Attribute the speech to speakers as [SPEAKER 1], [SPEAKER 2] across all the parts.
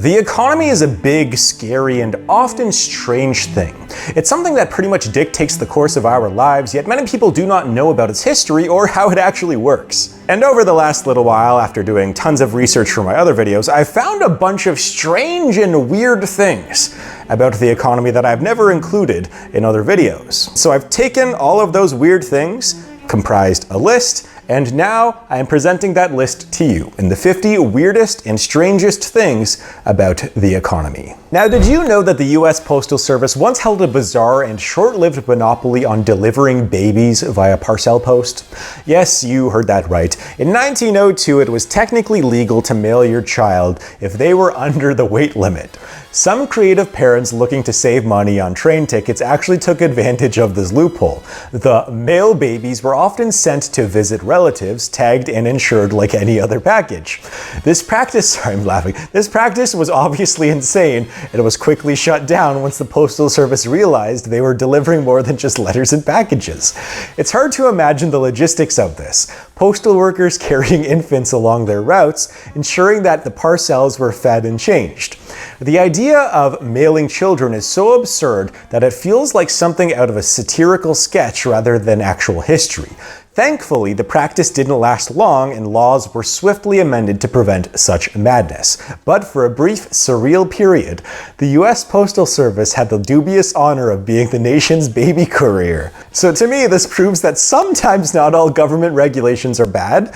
[SPEAKER 1] The economy is a big, scary, and often strange thing. It's something that pretty much dictates the course of our lives, yet many people do not know about its history or how it actually works. And over the last little while, after doing tons of research for my other videos, I've found a bunch of strange and weird things about the economy that I've never included in other videos. So I've taken all of those weird things, comprised a list, and now I am presenting that list to you in the 50 weirdest and strangest things about the economy. Now, did you know that the US Postal Service once held a bizarre and short-lived monopoly on delivering babies via parcel post? Yes, you heard that right. In 1902, it was technically legal to mail your child if they were under the weight limit. Some creative parents looking to save money on train tickets actually took advantage of this loophole. The male babies were often sent to visit relatives, tagged and insured like any other package. This practice was obviously insane, and it was quickly shut down once the Postal Service realized they were delivering more than just letters and packages. It's hard to imagine the logistics of this. Postal workers carrying infants along their routes, ensuring that the parcels were fed and changed. The idea of mailing children is so absurd that it feels like something out of a satirical sketch rather than actual history. Thankfully, the practice didn't last long and laws were swiftly amended to prevent such madness. But for a brief, surreal period, the US Postal Service had the dubious honor of being the nation's baby courier. So to me, this proves that sometimes not all government regulations are bad.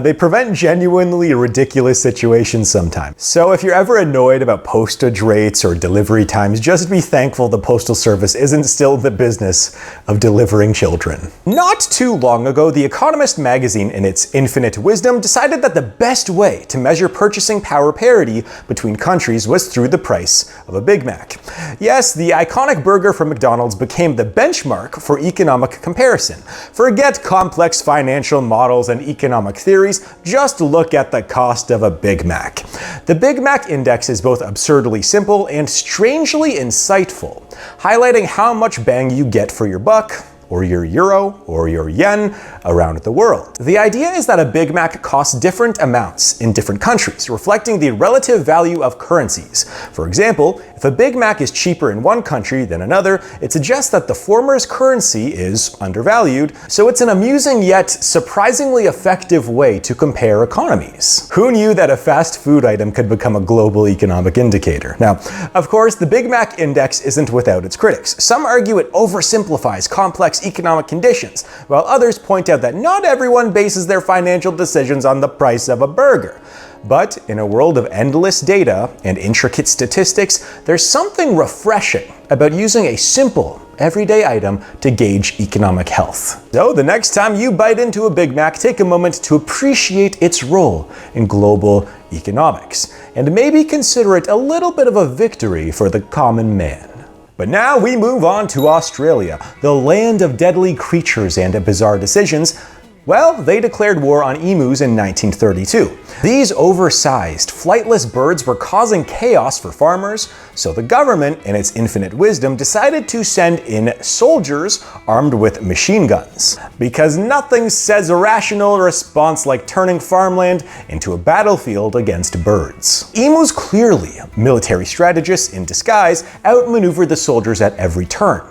[SPEAKER 1] They prevent genuinely ridiculous situations sometimes. So if you're ever annoyed about postage rates or delivery times, just be thankful the Postal Service isn't still in the business of delivering children. Not too long ago, The Economist magazine, in its infinite wisdom, decided that the best way to measure purchasing power parity between countries was through the price of a Big Mac. Yes, the iconic burger from McDonald's became the benchmark for economic comparison. Forget complex financial models and economic theories, just look at the cost of a Big Mac. The Big Mac Index is both absurdly simple and strangely insightful, highlighting how much bang you get for your buck, or your euro, or your yen around the world. The idea is that a Big Mac costs different amounts in different countries, reflecting the relative value of currencies. For example, if a Big Mac is cheaper in one country than another, it suggests that the former's currency is undervalued, so it's an amusing yet surprisingly effective way to compare economies. Who knew that a fast food item could become a global economic indicator? Now, of course, the Big Mac Index isn't without its critics. Some argue it oversimplifies complex economic conditions, while others point out that not everyone bases their financial decisions on the price of a burger. But in a world of endless data and intricate statistics, there's something refreshing about using a simple, everyday item to gauge economic health. So the next time you bite into a Big Mac, take a moment to appreciate its role in global economics, and maybe consider it a little bit of a victory for the common man. But now we move on to Australia, the land of deadly creatures and bizarre decisions. Well, they declared war on emus in 1932. These oversized, flightless birds were causing chaos for farmers, so the government, in its infinite wisdom, decided to send in soldiers armed with machine guns. Because nothing says a rational response like turning farmland into a battlefield against birds. Emus, clearly military strategists in disguise, outmaneuvered the soldiers at every turn.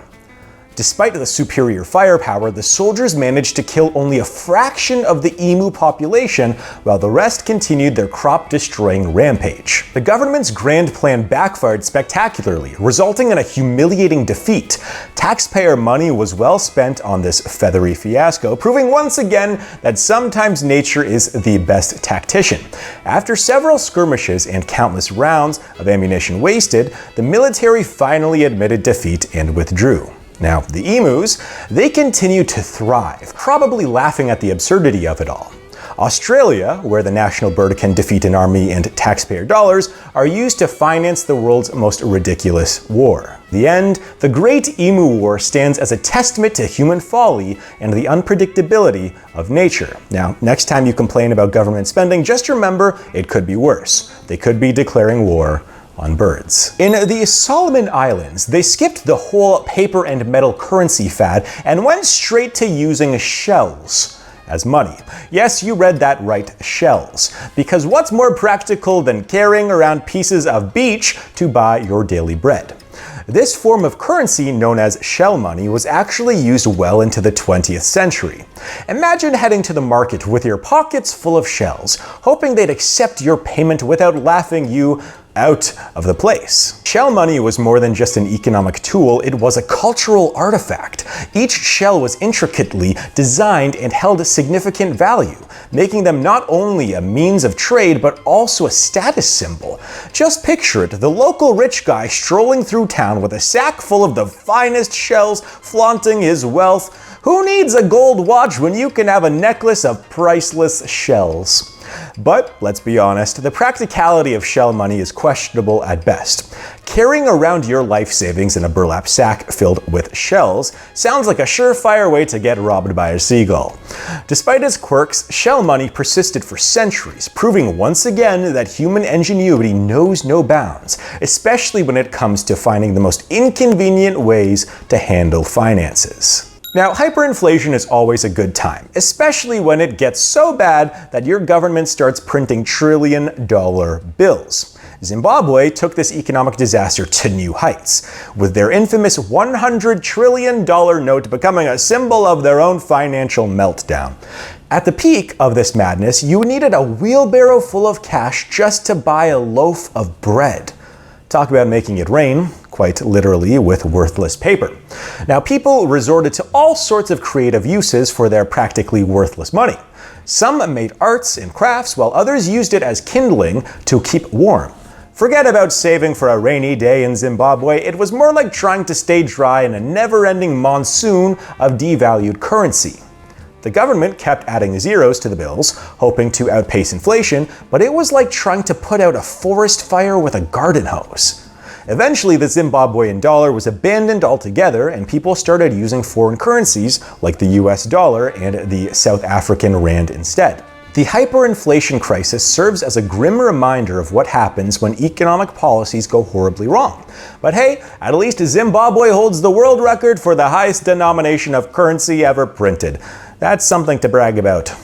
[SPEAKER 1] Despite the superior firepower, the soldiers managed to kill only a fraction of the emu population, while the rest continued their crop-destroying rampage. The government's grand plan backfired spectacularly, resulting in a humiliating defeat. Taxpayer money was well spent on this feathery fiasco, proving once again that sometimes nature is the best tactician. After several skirmishes and countless rounds of ammunition wasted, the military finally admitted defeat and withdrew. Now, the emus, they continue to thrive, probably laughing at the absurdity of it all. Australia, where the national bird can defeat an army and taxpayer dollars, are used to finance the world's most ridiculous war. The end, the Great Emu War stands as a testament to human folly and the unpredictability of nature. Now, next time you complain about government spending, just remember it could be worse. They could be declaring war on birds. In the Solomon Islands, they skipped the whole paper and metal currency fad and went straight to using shells as money. Yes, you read that right, shells. Because what's more practical than carrying around pieces of beach to buy your daily bread? This form of currency, known as shell money, was actually used well into the 20th century. Imagine heading to the market with your pockets full of shells, hoping they'd accept your payment without laughing you out of the place. Shell money was more than just an economic tool, it was a cultural artifact. Each shell was intricately designed and held significant value, making them not only a means of trade but also a status symbol. Just picture it, the local rich guy strolling through town with a sack full of the finest shells, flaunting his wealth. Who needs a gold watch when you can have a necklace of priceless shells? But let's be honest, the practicality of shell money is questionable at best. Carrying around your life savings in a burlap sack filled with shells sounds like a surefire way to get robbed by a seagull. Despite its quirks, shell money persisted for centuries, proving once again that human ingenuity knows no bounds, especially when it comes to finding the most inconvenient ways to handle finances. Now, hyperinflation is always a good time, especially when it gets so bad that your government starts printing trillion-dollar bills. Zimbabwe took this economic disaster to new heights, with their infamous $100 trillion note becoming a symbol of their own financial meltdown. At the peak of this madness, you needed a wheelbarrow full of cash just to buy a loaf of bread. Talk about making it rain, quite literally, with worthless paper. Now, people resorted to all sorts of creative uses for their practically worthless money. Some made arts and crafts, while others used it as kindling to keep warm. Forget about saving for a rainy day in Zimbabwe, it was more like trying to stay dry in a never-ending monsoon of devalued currency. The government kept adding zeros to the bills, hoping to outpace inflation, but it was like trying to put out a forest fire with a garden hose. Eventually, the Zimbabwean dollar was abandoned altogether, and people started using foreign currencies like the US dollar and the South African rand instead. The hyperinflation crisis serves as a grim reminder of what happens when economic policies go horribly wrong. But hey, at least Zimbabwe holds the world record for the highest denomination of currency ever printed. That's something to brag about,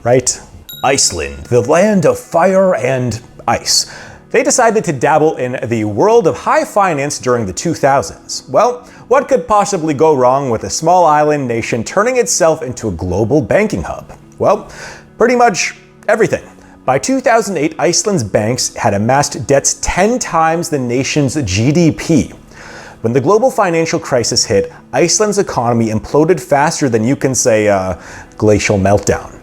[SPEAKER 1] right? Iceland, the land of fire and ice. They decided to dabble in the world of high finance during the 2000s. Well, what could possibly go wrong with a small island nation turning itself into a global banking hub? Well, pretty much everything. By 2008, Iceland's banks had amassed debts 10 times the nation's GDP. When the global financial crisis hit, Iceland's economy imploded faster than you can say glacial meltdown.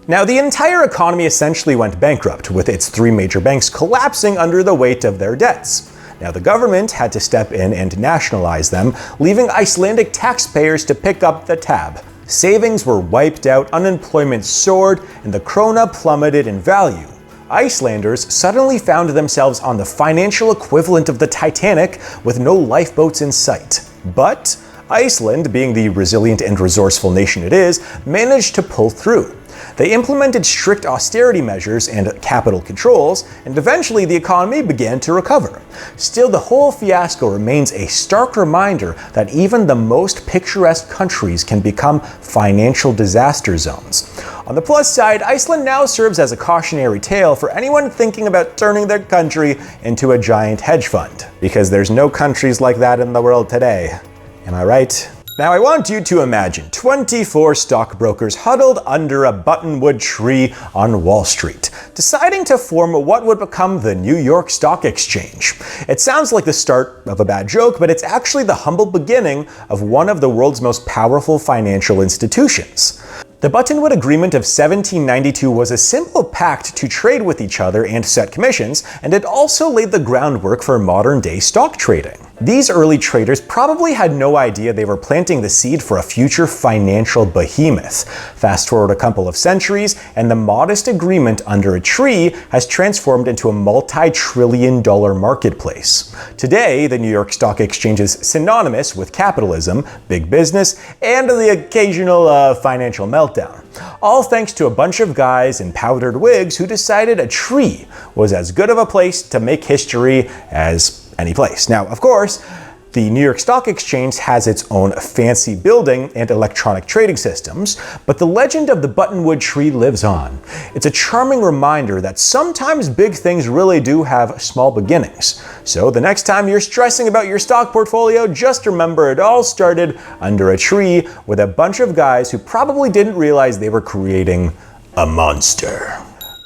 [SPEAKER 1] Now, the entire economy essentially went bankrupt, with its three major banks collapsing under the weight of their debts. Now, the government had to step in and nationalize them, leaving Icelandic taxpayers to pick up the tab. Savings were wiped out, unemployment soared, and the krona plummeted in value. Icelanders suddenly found themselves on the financial equivalent of the Titanic with no lifeboats in sight. But Iceland, being the resilient and resourceful nation it is, managed to pull through. They implemented strict austerity measures and capital controls, and eventually the economy began to recover. Still, the whole fiasco remains a stark reminder that even the most picturesque countries can become financial disaster zones. On the plus side, Iceland now serves as a cautionary tale for anyone thinking about turning their country into a giant hedge fund. Because there's no countries like that in the world today. Am I right? Now, I want you to imagine 24 stockbrokers huddled under a buttonwood tree on Wall Street, deciding to form what would become the New York Stock Exchange. It sounds like the start of a bad joke, but it's actually the humble beginning of one of the world's most powerful financial institutions. The Buttonwood Agreement of 1792 was a simple pact to trade with each other and set commissions, and it also laid the groundwork for modern-day stock trading. These early traders probably had no idea they were planting the seed for a future financial behemoth. Fast forward a couple of centuries, and the modest agreement under a tree has transformed into a multi-trillion-dollar marketplace. Today, the New York Stock Exchange is synonymous with capitalism, big business, and the occasional financial meltdown. All thanks to a bunch of guys in powdered wigs who decided a tree was as good of a place to make history as any place. Now, of course, The New York Stock Exchange has its own fancy building and electronic trading systems, but the legend of the Buttonwood tree lives on. It's a charming reminder that sometimes big things really do have small beginnings. So the next time you're stressing about your stock portfolio, just remember it all started under a tree with a bunch of guys who probably didn't realize they were creating a monster.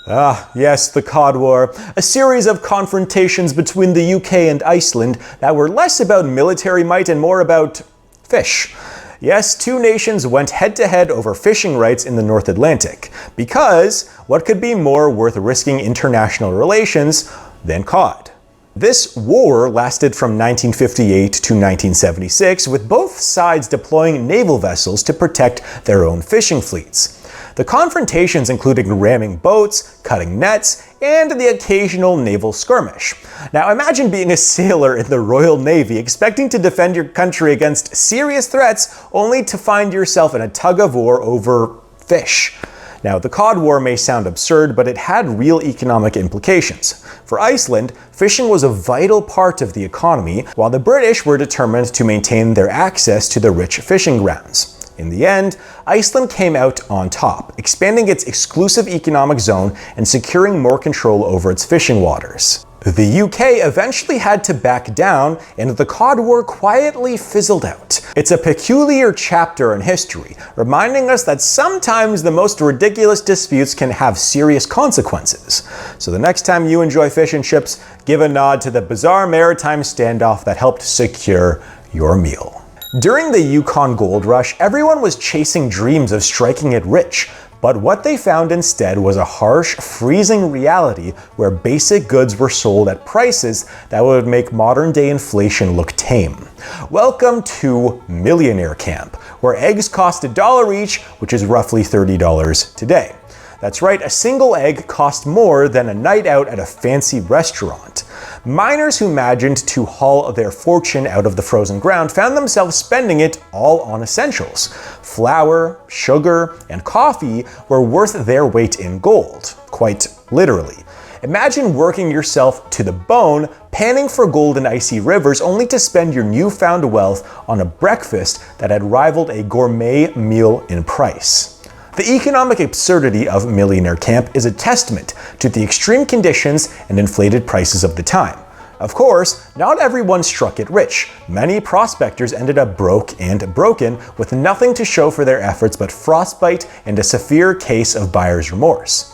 [SPEAKER 1] Ah, yes, the Cod War, a series of confrontations between the UK and Iceland that were less about military might and more about fish. Yes, two nations went head-to-head over fishing rights in the North Atlantic, because what could be more worth risking international relations than cod? This war lasted from 1958 to 1976, with both sides deploying naval vessels to protect their own fishing fleets. The confrontations included ramming boats, cutting nets, and the occasional naval skirmish. Now imagine being a sailor in the Royal Navy expecting to defend your country against serious threats only to find yourself in a tug-of-war over fish. Now, the Cod War may sound absurd, but it had real economic implications. For Iceland, fishing was a vital part of the economy, while the British were determined to maintain their access to the rich fishing grounds. In the end, Iceland came out on top, expanding its exclusive economic zone and securing more control over its fishing waters. The UK eventually had to back down, and the Cod War quietly fizzled out. It's a peculiar chapter in history, reminding us that sometimes the most ridiculous disputes can have serious consequences. So the next time you enjoy fish and chips, give a nod to the bizarre maritime standoff that helped secure your meal. During the Yukon Gold Rush, everyone was chasing dreams of striking it rich, but what they found instead was a harsh, freezing reality where basic goods were sold at prices that would make modern-day inflation look tame. Welcome to Millionaire Camp, where eggs cost $1 each, which is roughly $30 today. That's right, a single egg cost more than a night out at a fancy restaurant. Miners who imagined to haul their fortune out of the frozen ground found themselves spending it all on essentials. Flour, sugar, and coffee were worth their weight in gold, quite literally. Imagine working yourself to the bone, panning for gold in icy rivers, only to spend your newfound wealth on a breakfast that had rivaled a gourmet meal in price. The economic absurdity of Millionaire Camp is a testament to the extreme conditions and inflated prices of the time. Of course, not everyone struck it rich. Many prospectors ended up broke and broken, with nothing to show for their efforts but frostbite and a severe case of buyer's remorse.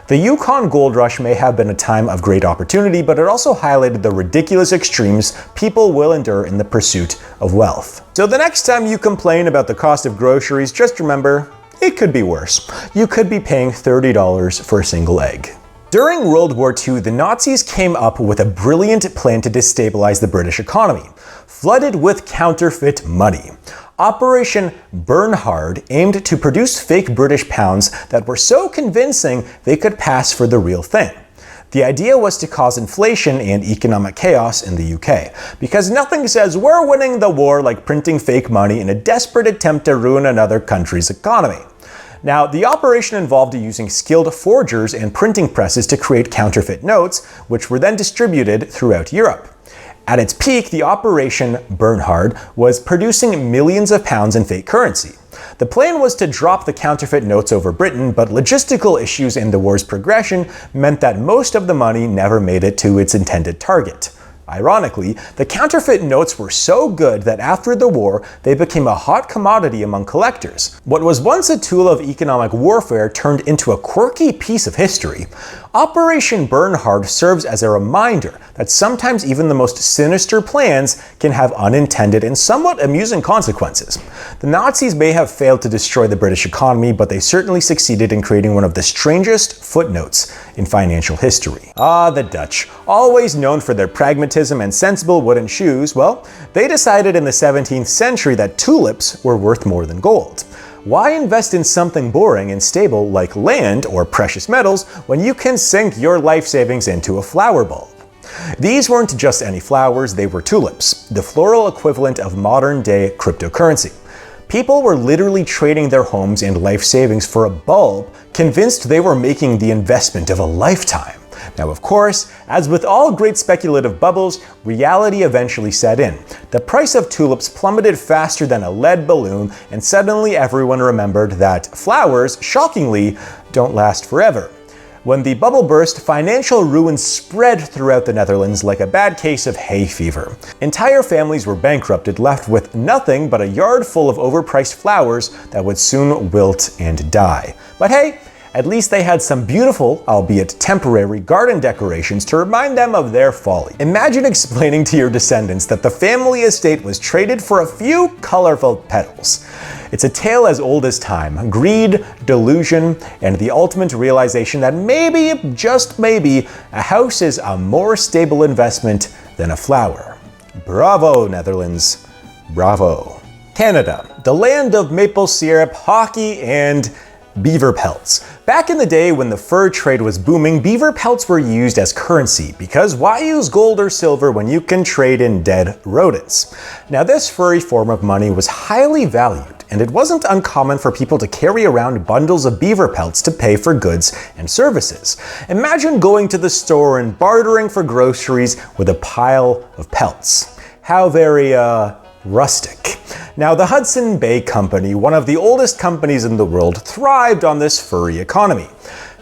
[SPEAKER 1] The Yukon Gold Rush may have been a time of great opportunity, but it also highlighted the ridiculous extremes people will endure in the pursuit of wealth. So the next time you complain about the cost of groceries, just remember, it could be worse. You could be paying $30 for a single egg. During World War II, the Nazis came up with a brilliant plan to destabilize the British economy, flooded with counterfeit money. Operation Bernhard aimed to produce fake British pounds that were so convincing they could pass for the real thing. The idea was to cause inflation and economic chaos in the UK, because nothing says we're winning the war like printing fake money in a desperate attempt to ruin another country's economy. Now, the operation involved using skilled forgers and printing presses to create counterfeit notes, which were then distributed throughout Europe. At its peak, the Operation Bernhard was producing millions of pounds in fake currency. The plan was to drop the counterfeit notes over Britain, but logistical issues in the war's progression meant that most of the money never made it to its intended target. Ironically, the counterfeit notes were so good that after the war, they became a hot commodity among collectors. What was once a tool of economic warfare turned into a quirky piece of history. Operation Bernhard serves as a reminder that sometimes even the most sinister plans can have unintended and somewhat amusing consequences. The Nazis may have failed to destroy the British economy, but they certainly succeeded in creating one of the strangest footnotes in financial history. Ah, the Dutch, always known for their pragmatism and sensible wooden shoes, well, they decided in the 17th century that tulips were worth more than gold. Why invest in something boring and stable like land or precious metals when you can sink your life savings into a flower bulb? These weren't just any flowers, they were tulips, the floral equivalent of modern-day cryptocurrency. People were literally trading their homes and life savings for a bulb, convinced they were making the investment of a lifetime. Now, of course, as with all great speculative bubbles, reality eventually set in. The price of tulips plummeted faster than a lead balloon, and suddenly everyone remembered that flowers, shockingly, don't last forever. When the bubble burst, financial ruin spread throughout the Netherlands like a bad case of hay fever. Entire families were bankrupted, left with nothing but a yard full of overpriced flowers that would soon wilt and die. But hey, at least they had some beautiful, albeit temporary, garden decorations to remind them of their folly. Imagine explaining to your descendants that the family estate was traded for a few colorful petals. It's a tale as old as time: greed, delusion, and the ultimate realization that maybe, just maybe, a house is a more stable investment than a flower. Bravo, Netherlands. Bravo. Canada, the land of maple syrup, hockey, and beaver pelts. Back in the day when the fur trade was booming, beaver pelts were used as currency, because why use gold or silver when you can trade in dead rodents? Now, this furry form of money was highly valued, and it wasn't uncommon for people to carry around bundles of beaver pelts to pay for goods and services. Imagine going to the store and bartering for groceries with a pile of pelts. How very, rustic. Now, the Hudson Bay Company, one of the oldest companies in the world, thrived on this furry economy.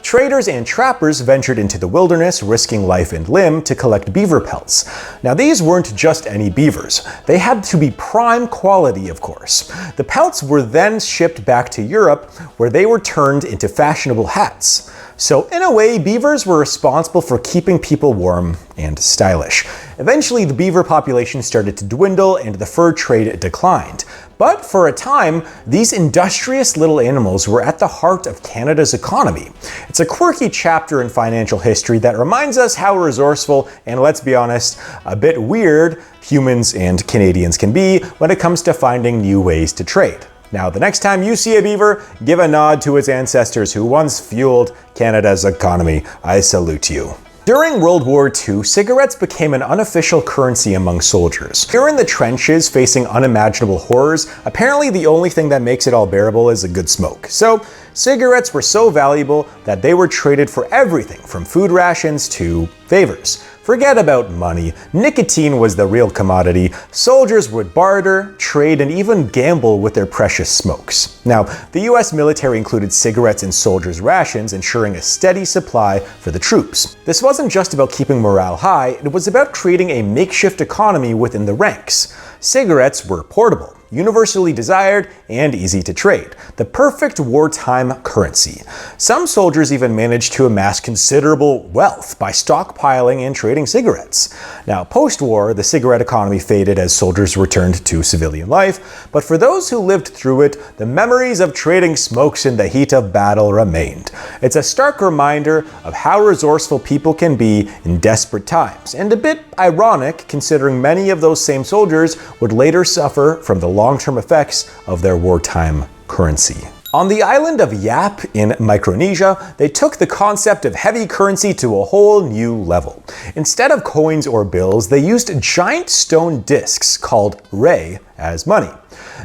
[SPEAKER 1] Traders and trappers ventured into the wilderness, risking life and limb to collect beaver pelts. Now, these weren't just any beavers. They had to be prime quality, of course. The pelts were then shipped back to Europe, where they were turned into fashionable hats. So in a way, beavers were responsible for keeping people warm and stylish. Eventually, the beaver population started to dwindle and the fur trade declined. But for a time, these industrious little animals were at the heart of Canada's economy. It's a quirky chapter in financial history that reminds us how resourceful and, let's be honest, a bit weird humans and Canadians can be when it comes to finding new ways to trade. Now, the next time you see a beaver, give a nod to its ancestors who once fueled Canada's economy. I salute you. During World War II, cigarettes became an unofficial currency among soldiers. Here in the trenches, facing unimaginable horrors, apparently the only thing that makes it all bearable is a good smoke. So, cigarettes were so valuable that they were traded for everything from food rations to favors. Forget about money. Nicotine was the real commodity. Soldiers would barter, trade, and even gamble with their precious smokes. Now, the US military included cigarettes in soldiers' rations, ensuring a steady supply for the troops. This wasn't just about keeping morale high, it was about creating a makeshift economy within the ranks. Cigarettes were portable, universally desired, and easy to trade. The perfect wartime currency. Some soldiers even managed to amass considerable wealth by stockpiling and trading cigarettes. Now, post-war, the cigarette economy faded as soldiers returned to civilian life, but for those who lived through it, the memories of trading smokes in the heat of battle remained. It's a stark reminder of how resourceful people can be in desperate times, and a bit ironic considering many of those same soldiers would later suffer from the long-term effects of their wartime currency. On the island of Yap in Micronesia, they took the concept of heavy currency to a whole new level. Instead of coins or bills, they used giant stone discs called ray as money.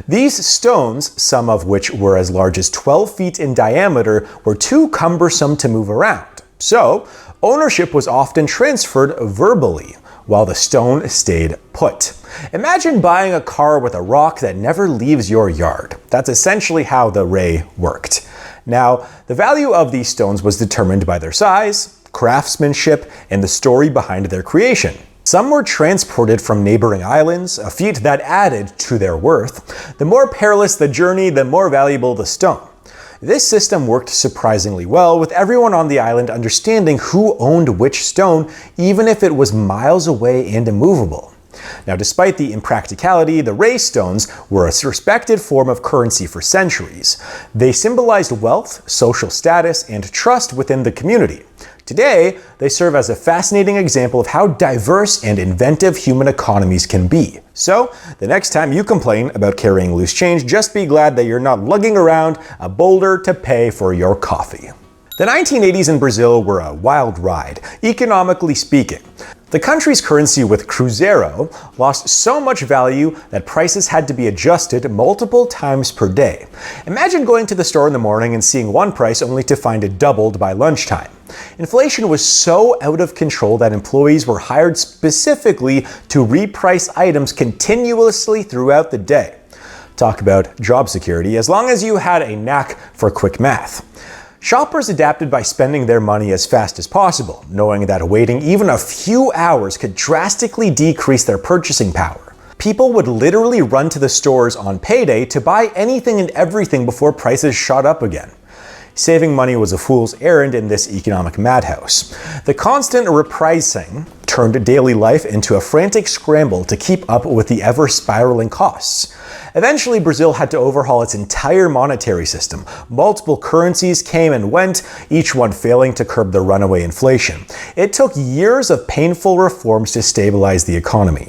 [SPEAKER 1] These stones, some of which were as large as 12 feet in diameter, were too cumbersome to move around. So, ownership was often transferred verbally, while the stone stayed put. Imagine buying a car with a rock that never leaves your yard. That's essentially how the ray worked. Now, the value of these stones was determined by their size, craftsmanship, and the story behind their creation. Some were transported from neighboring islands, a feat that added to their worth. The more perilous the journey, the more valuable the stone. This system worked surprisingly well, with everyone on the island understanding who owned which stone, even if it was miles away and immovable. Now, despite the impracticality, the ray stones were a respected form of currency for centuries. They symbolized wealth, social status, and trust within the community. Today, they serve as a fascinating example of how diverse and inventive human economies can be. So, the next time you complain about carrying loose change, just be glad that you're not lugging around a boulder to pay for your coffee. The 1980s in Brazil were a wild ride, economically speaking. The country's currency with Cruzeiro lost so much value that prices had to be adjusted multiple times per day. Imagine going to the store in the morning and seeing one price only to find it doubled by lunchtime. Inflation was so out of control that employees were hired specifically to reprice items continuously throughout the day. Talk about job security, as long as you had a knack for quick math. Shoppers adapted by spending their money as fast as possible, knowing that waiting even a few hours could drastically decrease their purchasing power. People would literally run to the stores on payday to buy anything and everything before prices shot up again. Saving money was a fool's errand in this economic madhouse. The constant repricing turned daily life into a frantic scramble to keep up with the ever-spiraling costs. Eventually, Brazil had to overhaul its entire monetary system. Multiple currencies came and went, each one failing to curb the runaway inflation. It took years of painful reforms to stabilize the economy.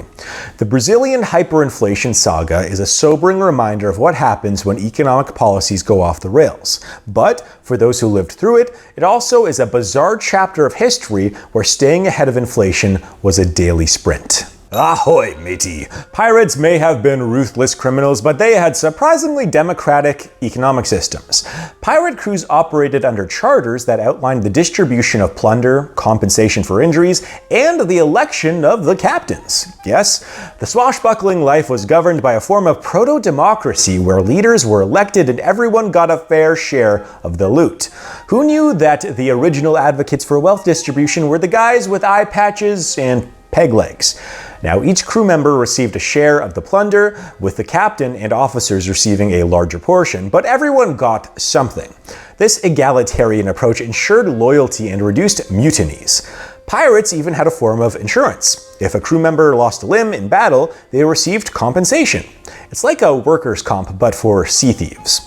[SPEAKER 1] The Brazilian hyperinflation saga is a sobering reminder of what happens when economic policies go off the rails. But for those who lived through it, it also is a bizarre chapter of history where staying ahead of inflation was a daily sprint. Ahoy, matey! Pirates may have been ruthless criminals, but they had surprisingly democratic economic systems. Pirate crews operated under charters that outlined the distribution of plunder, compensation for injuries, and the election of the captains. Yes, the swashbuckling life was governed by a form of proto-democracy where leaders were elected and everyone got a fair share of the loot. Who knew that the original advocates for wealth distribution were the guys with eye patches and peg legs? Now, each crew member received a share of the plunder, with the captain and officers receiving a larger portion, but everyone got something. This egalitarian approach ensured loyalty and reduced mutinies. Pirates even had a form of insurance. If a crew member lost a limb in battle, they received compensation. It's like a workers' comp, but for sea thieves.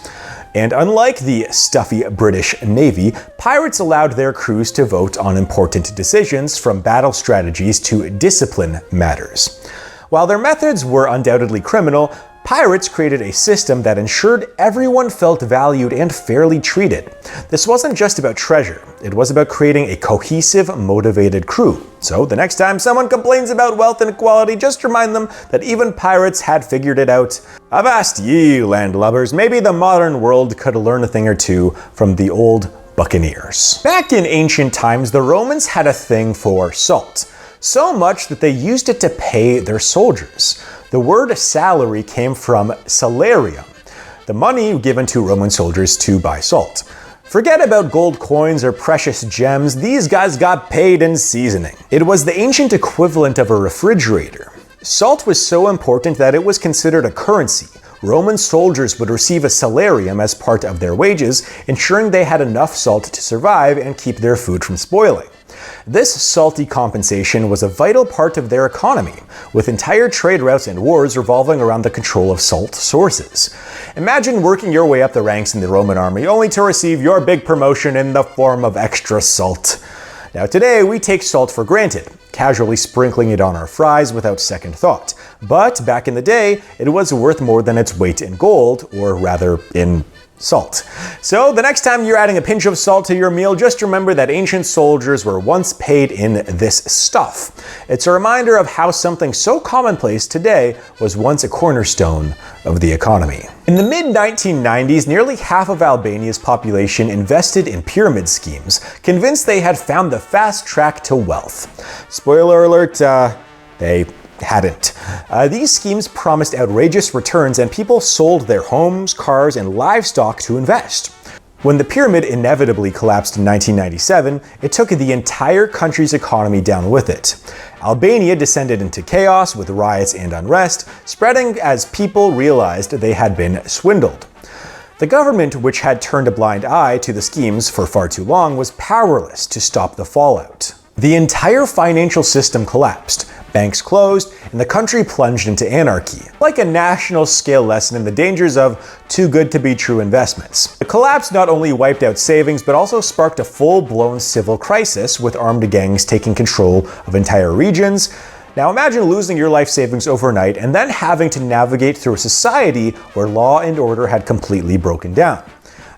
[SPEAKER 1] And unlike the stuffy British Navy, pirates allowed their crews to vote on important decisions, from battle strategies to discipline matters. While their methods were undoubtedly criminal, pirates created a system that ensured everyone felt valued and fairly treated. This wasn't just about treasure, it was about creating a cohesive, motivated crew. So the next time someone complains about wealth inequality, just remind them that even pirates had figured it out. Avast ye, landlubbers, maybe the modern world could learn a thing or two from the old buccaneers. Back in ancient times, the Romans had a thing for salt. So much that they used it to pay their soldiers. The word salary came from salarium, the money given to Roman soldiers to buy salt. Forget about gold coins or precious gems, these guys got paid in seasoning. It was the ancient equivalent of a refrigerator. Salt was so important that it was considered a currency. Roman soldiers would receive a salarium as part of their wages, ensuring they had enough salt to survive and keep their food from spoiling. This salty compensation was a vital part of their economy, with entire trade routes and wars revolving around the control of salt sources. Imagine working your way up the ranks in the Roman army only to receive your big promotion in the form of extra salt. Now today, we take salt for granted, casually sprinkling it on our fries without second thought. But back in the day, it was worth more than its weight in gold, or rather in salt. So the next time you're adding a pinch of salt to your meal, just remember that ancient soldiers were once paid in this stuff. It's a reminder of how something so commonplace today was once a cornerstone of the economy. In the mid-1990s, nearly half of Albania's population invested in pyramid schemes, convinced they had found the fast track to wealth. Spoiler alert, they hadn't. These schemes promised outrageous returns, and people sold their homes, cars, and livestock to invest. When the pyramid inevitably collapsed in 1997, it took the entire country's economy down with it. Albania descended into chaos with riots and unrest, spreading as people realized they had been swindled. The government, which had turned a blind eye to the schemes for far too long, was powerless to stop the fallout. The entire financial system collapsed. Banks closed, and the country plunged into anarchy, like a national-scale lesson in the dangers of too-good-to-be-true investments. The collapse not only wiped out savings, but also sparked a full-blown civil crisis, with armed gangs taking control of entire regions. Now imagine losing your life savings overnight and then having to navigate through a society where law and order had completely broken down.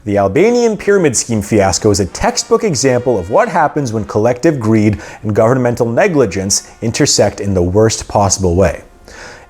[SPEAKER 1] The Albanian pyramid scheme fiasco is a textbook example of what happens when collective greed and governmental negligence intersect in the worst possible way.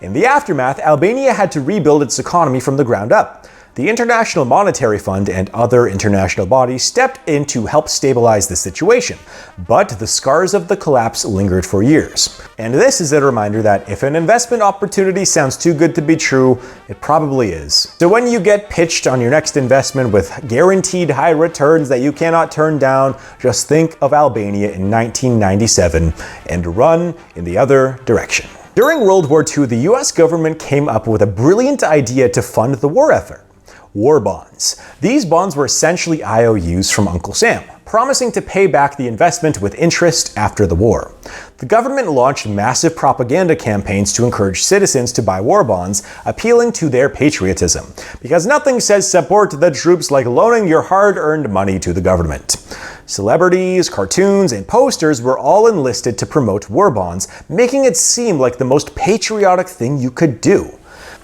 [SPEAKER 1] In the aftermath, Albania had to rebuild its economy from the ground up. The International Monetary Fund and other international bodies stepped in to help stabilize the situation, but the scars of the collapse lingered for years. And this is a reminder that if an investment opportunity sounds too good to be true, it probably is. So when you get pitched on your next investment with guaranteed high returns that you cannot turn down, just think of Albania in 1997 and run in the other direction. During World War II, the US government came up with a brilliant idea to fund the war effort. War bonds. These bonds were essentially IOUs from Uncle Sam, promising to pay back the investment with interest after the war. The government launched massive propaganda campaigns to encourage citizens to buy war bonds, appealing to their patriotism, because nothing says support the troops like loaning your hard-earned money to the government. Celebrities, cartoons, and posters were all enlisted to promote war bonds, making it seem like the most patriotic thing you could do.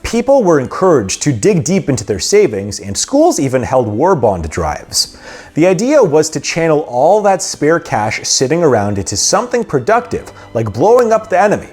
[SPEAKER 1] People were encouraged to dig deep into their savings, and schools even held war bond drives. The idea was to channel all that spare cash sitting around into something productive, like blowing up the enemy.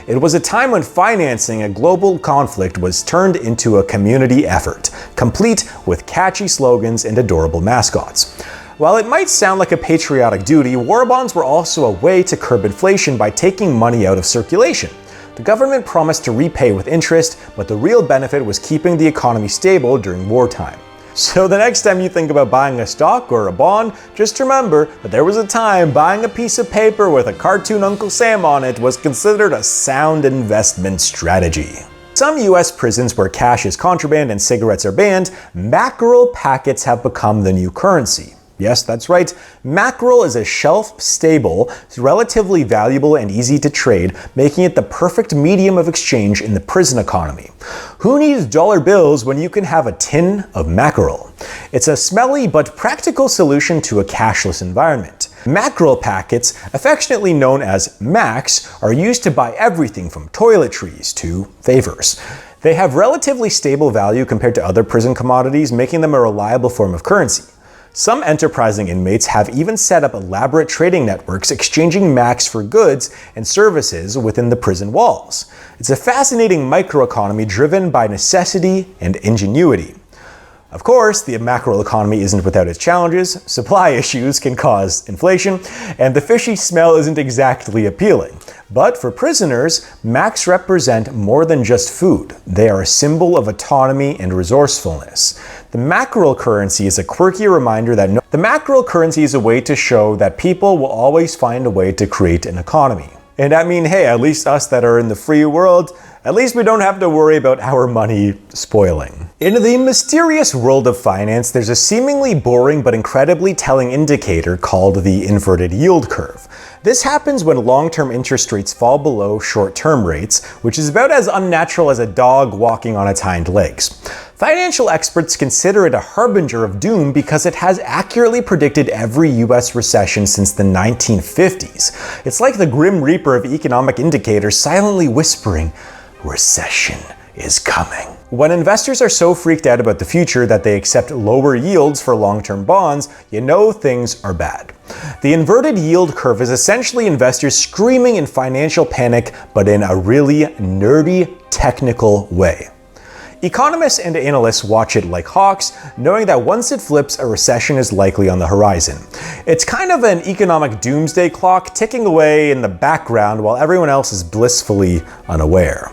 [SPEAKER 1] It was a time when financing a global conflict was turned into a community effort, complete with catchy slogans and adorable mascots. While it might sound like a patriotic duty, war bonds were also a way to curb inflation by taking money out of circulation. The government promised to repay with interest, but the real benefit was keeping the economy stable during wartime. So the next time you think about buying a stock or a bond, just remember that there was a time buying a piece of paper with a cartoon Uncle Sam on it was considered a sound investment strategy. Some US prisons where cash is contraband and cigarettes are banned, mackerel packets have become the new currency. Yes, that's right. Mackerel is a shelf-stable, relatively valuable and easy to trade, making it the perfect medium of exchange in the prison economy. Who needs dollar bills when you can have a tin of mackerel? It's a smelly but practical solution to a cashless environment. Mackerel packets, affectionately known as Macs, are used to buy everything from toiletries to favors. They have relatively stable value compared to other prison commodities, making them a reliable form of currency. Some enterprising inmates have even set up elaborate trading networks exchanging Macs for goods and services within the prison walls. It's a fascinating microeconomy driven by necessity and ingenuity. Of course, the mackerel economy isn't without its challenges. Supply issues can cause inflation, and the fishy smell isn't exactly appealing. But for prisoners, Macs represent more than just food. They are a symbol of autonomy and resourcefulness. The mackerel currency is a quirky reminder that the mackerel currency is a way to show that people will always find a way to create an economy. And I mean, hey, at least us that are in the free world, at least we don't have to worry about our money spoiling. In the mysterious world of finance, there's a seemingly boring but incredibly telling indicator called the inverted yield curve. This happens when long-term interest rates fall below short-term rates, which is about as unnatural as a dog walking on its hind legs. Financial experts consider it a harbinger of doom because it has accurately predicted every US recession since the 1950s. It's like the Grim Reaper of economic indicators silently whispering, "Recession is coming." When investors are so freaked out about the future that they accept lower yields for long-term bonds, you know things are bad. The inverted yield curve is essentially investors screaming in financial panic, but in a really nerdy, technical way. Economists and analysts watch it like hawks, knowing that once it flips, a recession is likely on the horizon. It's kind of an economic doomsday clock ticking away in the background while everyone else is blissfully unaware.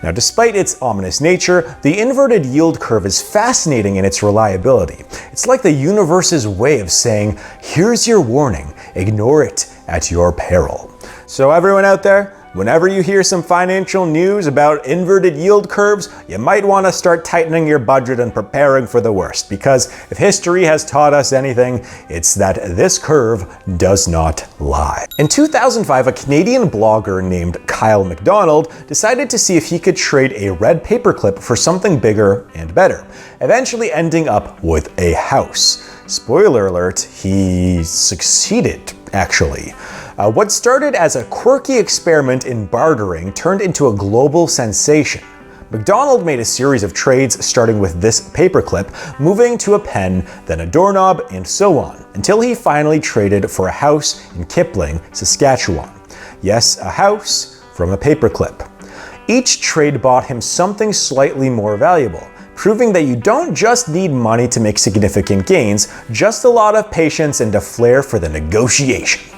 [SPEAKER 1] Now, despite its ominous nature, the inverted yield curve is fascinating in its reliability. It's like the universe's way of saying, here's your warning, ignore it at your peril. So everyone out there, whenever you hear some financial news about inverted yield curves, you might want to start tightening your budget and preparing for the worst, because if history has taught us anything, it's that this curve does not lie. In 2005, a Canadian blogger named Kyle McDonald decided to see if he could trade a red paperclip for something bigger and better, eventually ending up with a house. Spoiler alert, he succeeded, actually. What started as a quirky experiment in bartering turned into a global sensation. McDonald made a series of trades starting with this paperclip, moving to a pen, then a doorknob, and so on, until he finally traded for a house in Kipling, Saskatchewan. Yes, a house from a paperclip. Each trade bought him something slightly more valuable, proving that you don't just need money to make significant gains, just a lot of patience and a flair for the negotiation.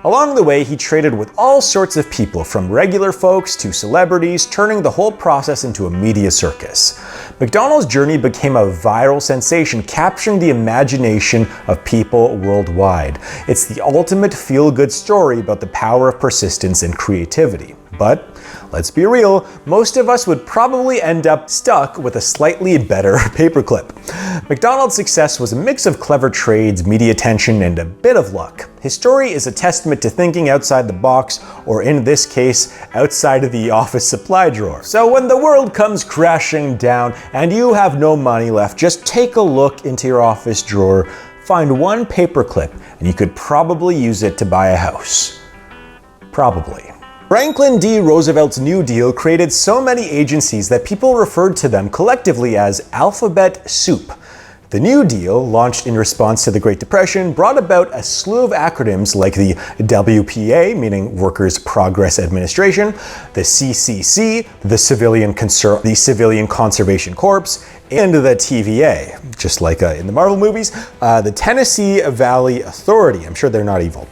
[SPEAKER 1] Along the way, he traded with all sorts of people, from regular folks to celebrities, turning the whole process into a media circus. McDonald's journey became a viral sensation, capturing the imagination of people worldwide. It's the ultimate feel-good story about the power of persistence and creativity. But let's be real, most of us would probably end up stuck with a slightly better paperclip. McDonald's success was a mix of clever trades, media attention, and a bit of luck. His story is a testament to thinking outside the box, or in this case, outside of the office supply drawer. So when the world comes crashing down and you have no money left, just take a look into your office drawer, find one paperclip, and you could probably use it to buy a house. Probably. Franklin D. Roosevelt's New Deal created so many agencies that people referred to them collectively as alphabet soup. The New Deal, launched in response to the Great Depression, brought about a slew of acronyms like the WPA, meaning Workers' Progress Administration, the CCC, the Civilian Conservation Corps, and the TVA, just like in the Marvel movies, the Tennessee Valley Authority. I'm sure they're not evil.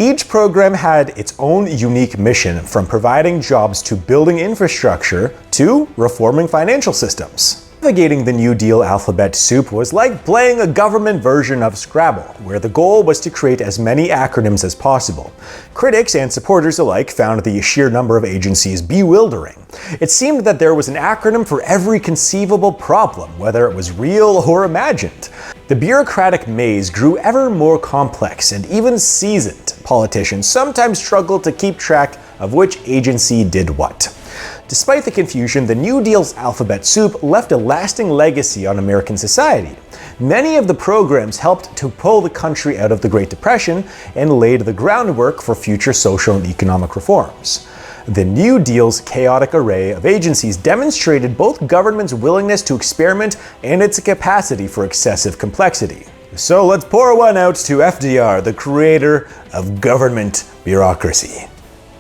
[SPEAKER 1] Each program had its own unique mission, from providing jobs to building infrastructure to reforming financial systems. Navigating the New Deal alphabet soup was like playing a government version of Scrabble, where the goal was to create as many acronyms as possible. Critics and supporters alike found the sheer number of agencies bewildering. It seemed that there was an acronym for every conceivable problem, whether it was real or imagined. The bureaucratic maze grew ever more complex, and even seasoned politicians sometimes struggled to keep track of which agency did what. Despite the confusion, the New Deal's alphabet soup left a lasting legacy on American society. Many of the programs helped to pull the country out of the Great Depression and laid the groundwork for future social and economic reforms. The New Deal's chaotic array of agencies demonstrated both government's willingness to experiment and its capacity for excessive complexity. So let's pour one out to FDR, the creator of government bureaucracy.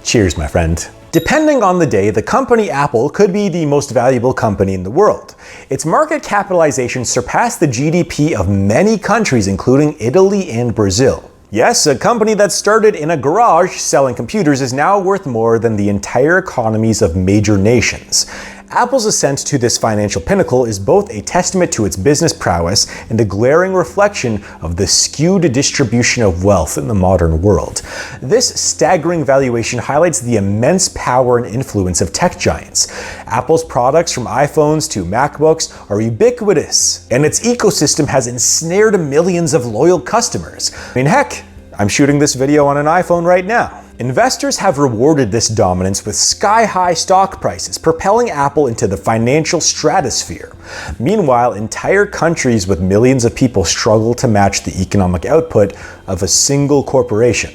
[SPEAKER 1] Cheers, my friend. Depending on the day, the company Apple could be the most valuable company in the world. Its market capitalization surpassed the GDP of many countries, including Italy and Brazil. Yes, a company that started in a garage selling computers is now worth more than the entire economies of major nations. Apple's ascent to this financial pinnacle is both a testament to its business prowess and a glaring reflection of the skewed distribution of wealth in the modern world. This staggering valuation highlights the immense power and influence of tech giants. Apple's products, from iPhones to MacBooks, are ubiquitous, and its ecosystem has ensnared millions of loyal customers. I mean, heck, I'm shooting this video on an iPhone right now. Investors have rewarded this dominance with sky-high stock prices, propelling Apple into the financial stratosphere. Meanwhile, entire countries with millions of people struggle to match the economic output of a single corporation.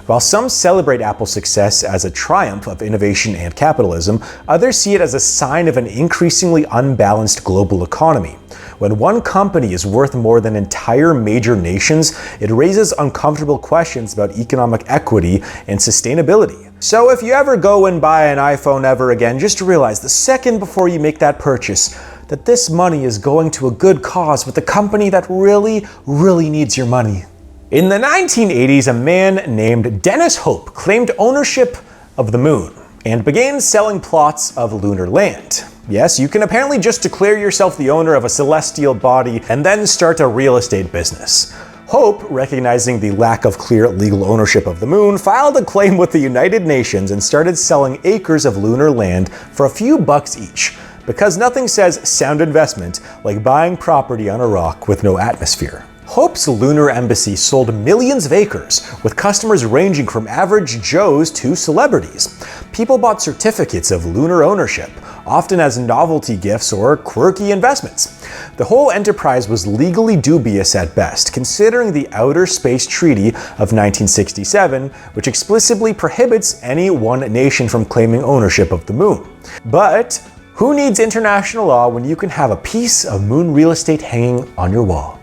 [SPEAKER 1] While some celebrate Apple's success as a triumph of innovation and capitalism, others see it as a sign of an increasingly unbalanced global economy. When one company is worth more than entire major nations, it raises uncomfortable questions about economic equity and sustainability. So if you ever go and buy an iPhone ever again, just realize the second before you make that purchase that this money is going to a good cause with a company that really needs your money. In the 1980s, a man named Dennis Hope claimed ownership of the moon and began selling plots of lunar land. Yes, you can apparently just declare yourself the owner of a celestial body and then start a real estate business. Hope, recognizing the lack of clear legal ownership of the moon, filed a claim with the United Nations and started selling acres of lunar land for a few bucks each, because nothing says sound investment like buying property on a rock with no atmosphere. Hope's lunar embassy sold millions of acres, with customers ranging from average Joes to celebrities. People bought certificates of lunar ownership, often as novelty gifts or quirky investments. The whole enterprise was legally dubious at best, considering the Outer Space Treaty of 1967, which explicitly prohibits any one nation from claiming ownership of the moon. But Who needs international law when you can have a piece of moon real estate hanging on your wall?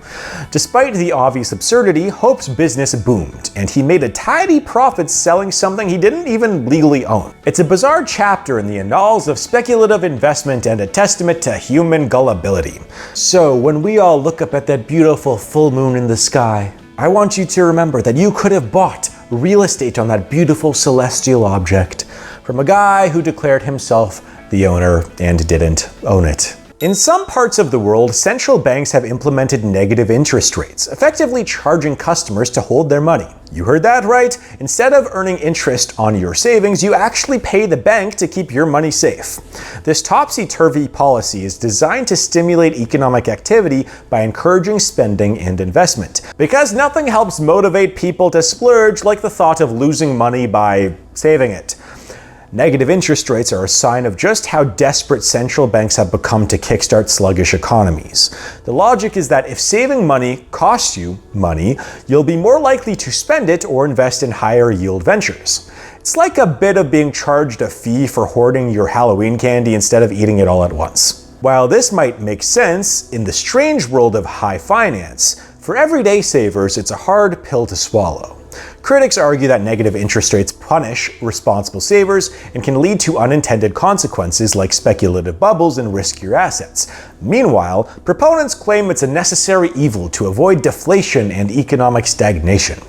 [SPEAKER 1] Despite the obvious absurdity, Hope's business boomed, and he made a tidy profit selling something he didn't even legally own. It's a bizarre chapter in the annals of speculative investment and a testament to human gullibility. So when we all look up at that beautiful full moon in the sky, I want you to remember that you could have bought real estate on that beautiful celestial object from a guy who declared himself the owner and didn't own it. In some parts of the world, central banks have implemented negative interest rates, effectively charging customers to hold their money. You heard that right. Instead of earning interest on your savings, you actually pay the bank to keep your money safe. This topsy-turvy policy is designed to stimulate economic activity by encouraging spending and investment, because nothing helps motivate people to splurge like the thought of losing money by saving it. Negative interest rates are a sign of just how desperate central banks have become to kickstart sluggish economies. The logic is that if saving money costs you money, you'll be more likely to spend it or invest in higher yield ventures. It's like a bit of being charged a fee for hoarding your Halloween candy instead of eating it all at once. While this might make sense in the strange world of high finance, for everyday savers, it's a hard pill to swallow. Critics argue that negative interest rates punish responsible savers and can lead to unintended consequences like speculative bubbles and riskier assets. Meanwhile, proponents claim it's a necessary evil to avoid deflation and economic stagnation.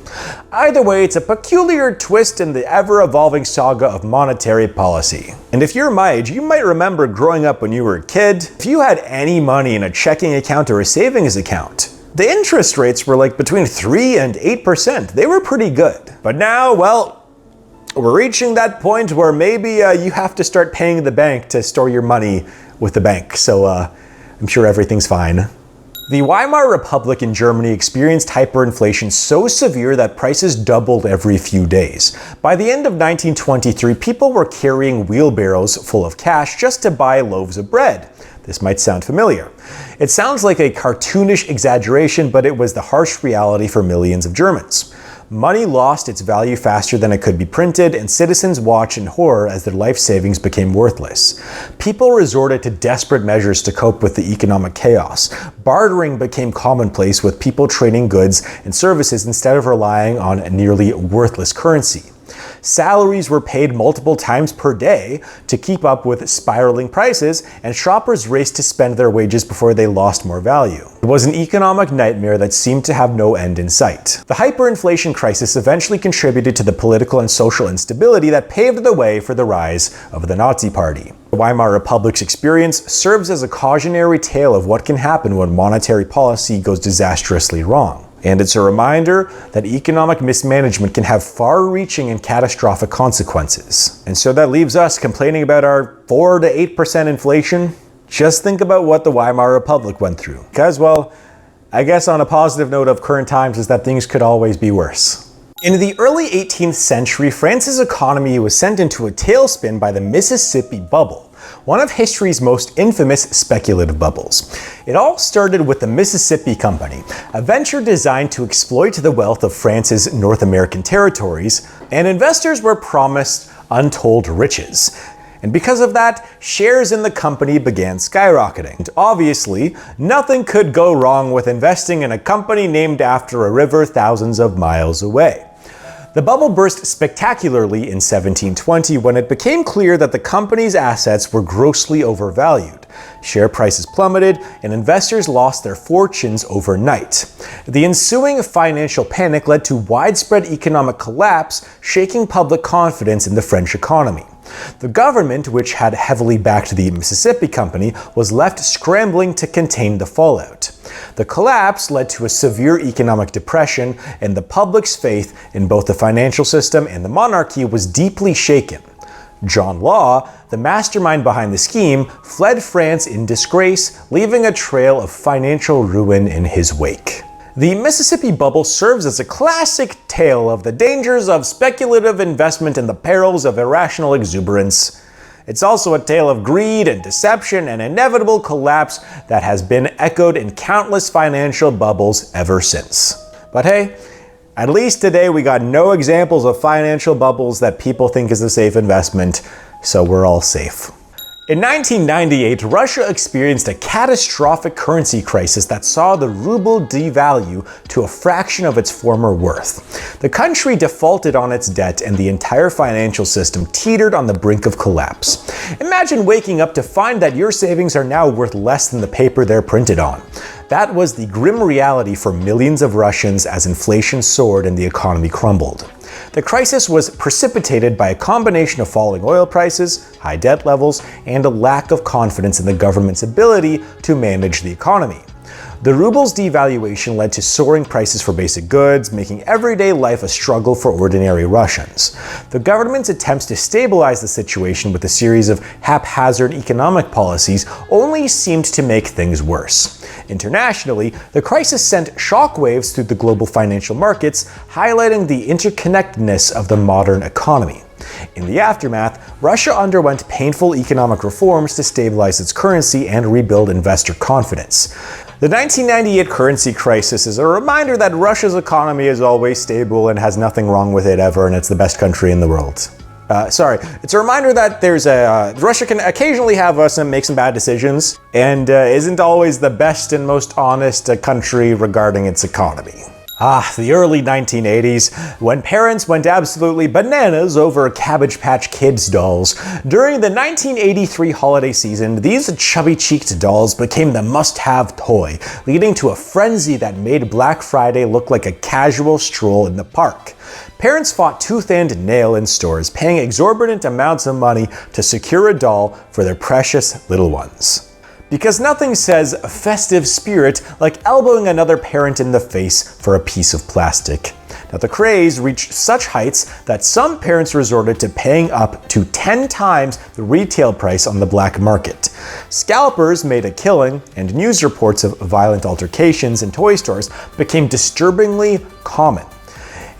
[SPEAKER 1] Either way, it's a peculiar twist in the ever-evolving saga of monetary policy. And if you're my age, you might remember growing up when you were a kid, if you had any money in a checking account or a savings account, the interest rates were like between 3 and 8%. They were pretty good. But now, well, we're reaching that point where maybe you have to start paying the bank to store your money with the bank. So I'm sure everything's fine. The Weimar Republic in Germany experienced hyperinflation so severe that prices doubled every few days. By the end of 1923, people were carrying wheelbarrows full of cash just to buy loaves of bread. This might sound familiar. It sounds like a cartoonish exaggeration, but it was the harsh reality for millions of Germans. Money lost its value faster than it could be printed, and citizens watched in horror as their life savings became worthless. People resorted to desperate measures to cope with the economic chaos. Bartering became commonplace, with people trading goods and services instead of relying on a nearly worthless currency. Salaries were paid multiple times per day to keep up with spiraling prices, and shoppers raced to spend their wages before they lost more value. It was an economic nightmare that seemed to have no end in sight. The hyperinflation crisis eventually contributed to the political and social instability that paved the way for the rise of the Nazi Party. The Weimar Republic's experience serves as a cautionary tale of what can happen when monetary policy goes disastrously wrong. And it's a reminder that economic mismanagement can have far-reaching and catastrophic consequences. And so that leaves us complaining about our 4 to 8% inflation. Just think about what the Weimar Republic went through. Because, well, I guess on a positive note of current times is that things could always be worse. In the early 18th century, France's economy was sent into a tailspin by the Mississippi Bubble, one of history's most infamous speculative bubbles. It all started with the Mississippi Company, a venture designed to exploit the wealth of France's North American territories, and investors were promised untold riches. And because of that, shares in the company began skyrocketing. And obviously, nothing could go wrong with investing in a company named after a river thousands of miles away. The bubble burst spectacularly in 1720 when it became clear that the company's assets were grossly overvalued. Share prices plummeted and investors lost their fortunes overnight. The ensuing financial panic led to widespread economic collapse, shaking public confidence in the French economy. The government, which had heavily backed the Mississippi Company, was left scrambling to contain the fallout. The collapse led to a severe economic depression, and the public's faith in both the financial system and the monarchy was deeply shaken. John Law, the mastermind behind the scheme, fled France in disgrace, leaving a trail of financial ruin in his wake. The Mississippi Bubble serves as a classic tale of the dangers of speculative investment and the perils of irrational exuberance. It's also a tale of greed and deception and inevitable collapse that has been echoed in countless financial bubbles ever since. But hey, at least today we got no examples of financial bubbles that people think is a safe investment, so we're all safe. In 1998, Russia experienced a catastrophic currency crisis that saw the ruble devalue to a fraction of its former worth. The country defaulted on its debt and the entire financial system teetered on the brink of collapse. Imagine waking up to find that your savings are now worth less than the paper they're printed on. That was the grim reality for millions of Russians as inflation soared and the economy crumbled. The crisis was precipitated by a combination of falling oil prices, high debt levels, and a lack of confidence in the government's ability to manage the economy. The ruble's devaluation led to soaring prices for basic goods, making everyday life a struggle for ordinary Russians. The government's attempts to stabilize the situation with a series of haphazard economic policies only seemed to make things worse. Internationally, the crisis sent shockwaves through the global financial markets, highlighting the interconnectedness of the modern economy. In the aftermath, Russia underwent painful economic reforms to stabilize its currency and rebuild investor confidence. The 1998 currency crisis is a reminder that Russia's economy is always stable and has nothing wrong with it ever, and it's the best country in the world. It's a reminder that Russia can occasionally have make some bad decisions, and isn't always the best and most honest country regarding its economy. The early 1980s, when parents went absolutely bananas over Cabbage Patch Kids dolls. During the 1983 holiday season, these chubby-cheeked dolls became the must-have toy, leading to a frenzy that made Black Friday look like a casual stroll in the park. Parents fought tooth and nail in stores, paying exorbitant amounts of money to secure a doll for their precious little ones. Because nothing says festive spirit like elbowing another parent in the face for a piece of plastic. Now, the craze reached such heights that some parents resorted to paying up to 10 times the retail price on the black market. Scalpers made a killing, and news reports of violent altercations in toy stores became disturbingly common.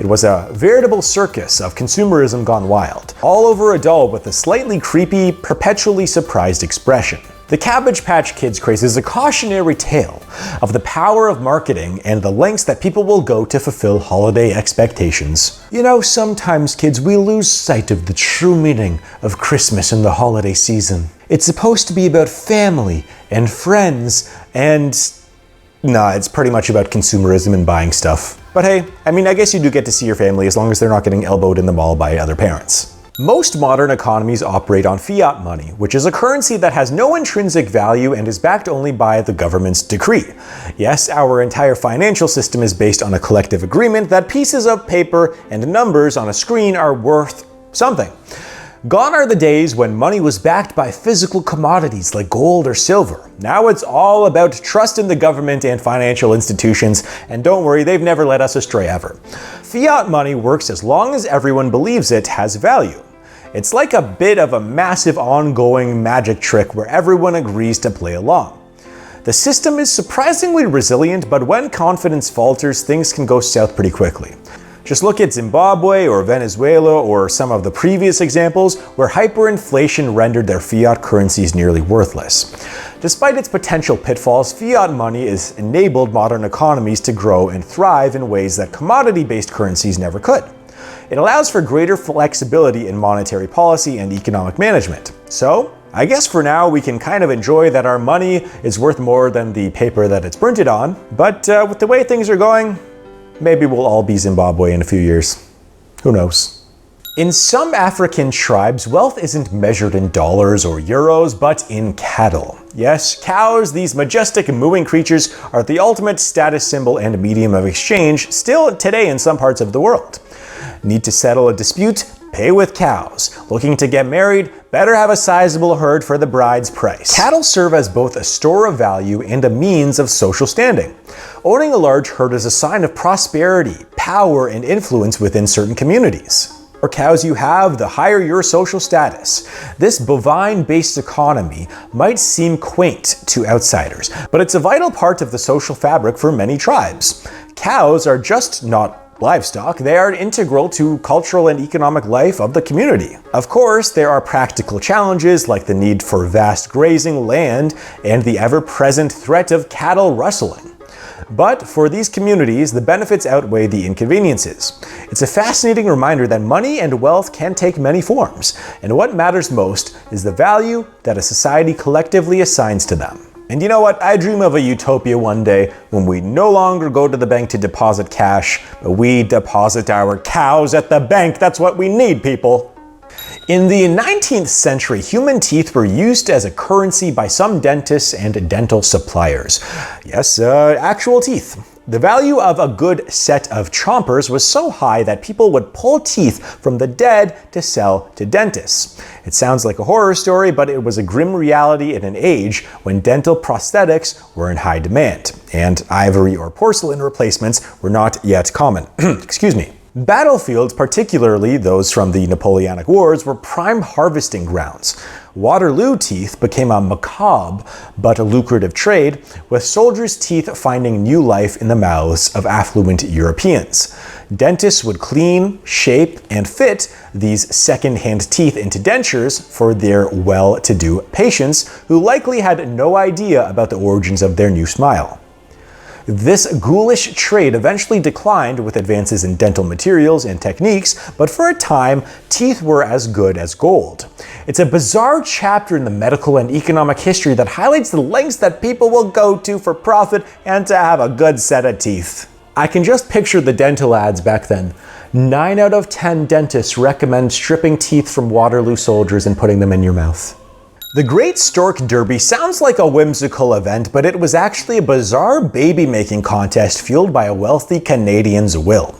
[SPEAKER 1] It was a veritable circus of consumerism gone wild, all over a doll with a slightly creepy, perpetually surprised expression. The Cabbage Patch Kids craze is a cautionary tale of the power of marketing and the lengths that people will go to fulfill holiday expectations. You know, sometimes, kids, we lose sight of the true meaning of Christmas and the holiday season. It's supposed to be about family and friends and... Nah, it's pretty much about consumerism and buying stuff. But hey, I guess you do get to see your family as long as they're not getting elbowed in the mall by other parents. Most modern economies operate on fiat money, which is a currency that has no intrinsic value and is backed only by the government's decree. Yes, our entire financial system is based on a collective agreement that pieces of paper and numbers on a screen are worth something. Gone are the days when money was backed by physical commodities like gold or silver. Now it's all about trust in the government and financial institutions, and don't worry, they've never led us astray ever. Fiat money works as long as everyone believes it has value. It's like a bit of a massive ongoing magic trick where everyone agrees to play along. The system is surprisingly resilient, but when confidence falters, things can go south pretty quickly. Just look at Zimbabwe or Venezuela or some of the previous examples where hyperinflation rendered their fiat currencies nearly worthless. Despite its potential pitfalls, fiat money has enabled modern economies to grow and thrive in ways that commodity-based currencies never could. It allows for greater flexibility in monetary policy and economic management. So, I guess for now we can kind of enjoy that our money is worth more than the paper that it's printed on, but with the way things are going, maybe we'll all be Zimbabwe in a few years. Who knows? In some African tribes, wealth isn't measured in dollars or euros, but in cattle. Yes, cows, these majestic mooing creatures, are the ultimate status symbol and medium of exchange still today in some parts of the world. Need to settle a dispute? Pay with cows. Looking to get married? Better have a sizable herd for the bride's price. Cattle serve as both a store of value and a means of social standing. Owning a large herd is a sign of prosperity, power, and influence within certain communities. The more cows you have, the higher your social status. This bovine-based economy might seem quaint to outsiders, but it's a vital part of the social fabric for many tribes. Cows are just not livestock, they are integral to cultural and economic life of the community. Of course, there are practical challenges like the need for vast grazing land and the ever-present threat of cattle rustling. But for these communities, the benefits outweigh the inconveniences. It's a fascinating reminder that money and wealth can take many forms, and what matters most is the value that a society collectively assigns to them. And you know what? I dream of a utopia one day when we no longer go to the bank to deposit cash, but we deposit our cows at the bank. That's what we need, people. In the 19th century, human teeth were used as a currency by some dentists and dental suppliers. Yes, actual teeth. The value of a good set of chompers was so high that people would pull teeth from the dead to sell to dentists. It sounds like a horror story, but it was a grim reality in an age when dental prosthetics were in high demand, and ivory or porcelain replacements were not yet common. Excuse me. Battlefields, particularly those from the Napoleonic Wars, were prime harvesting grounds. Waterloo teeth became a macabre but a lucrative trade, with soldiers' teeth finding new life in the mouths of affluent Europeans. Dentists would clean, shape, and fit these second-hand teeth into dentures for their well-to-do patients, who likely had no idea about the origins of their new smile. This ghoulish trade eventually declined with advances in dental materials and techniques, but for a time, teeth were as good as gold. It's a bizarre chapter in the medical and economic history that highlights the lengths that people will go to for profit and to have a good set of teeth. I can just picture the dental ads back then. 9 out of 10 dentists recommend stripping teeth from Waterloo soldiers and putting them in your mouth. The Great Stork Derby sounds like a whimsical event, but it was actually a bizarre baby-making contest fueled by a wealthy Canadian's will.